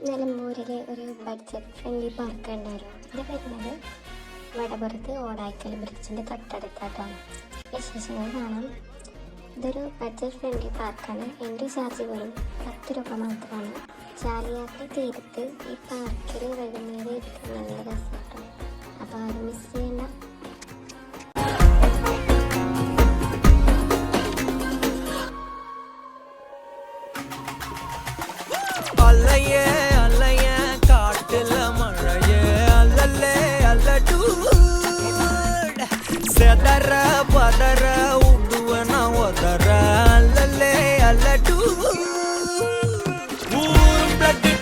നിലമ്പൂരിലെ ഒരു budget friendly park ഉണ്ടായിരുന്നു. ഇത് വരുന്നത് വടപുറത്ത് ഓടായിക്കൽ ബ്രിഡ്ജിൻ്റെ തൊട്ടടുത്തായിട്ടാണ്. വിശേഷങ്ങൾ കാണാം. ഇതൊരു ബഡ്ജറ്റ് ഫ്രണ്ട്ലി പാർക്കാണ്. എൻട്രി ചാർജ് വെറും 10 രൂപ മാത്രമാണ്. ചാലിയാറിൻ്റെ തീരത്ത് ഈ പാർക്കിൽ വൈകുന്നേരം ഇരിക്കാൻ നല്ല രസമാണ്. അപ്പോൾ ആരും മിസ് ചെയ്യേണ്ട. அலையே அலைய காட்டுல மழையே அல்லல்லே அல்லடு செதற பதற உடுவன ஒதற அல்லல்லே அல்லடு ஊரும் பிளட்டு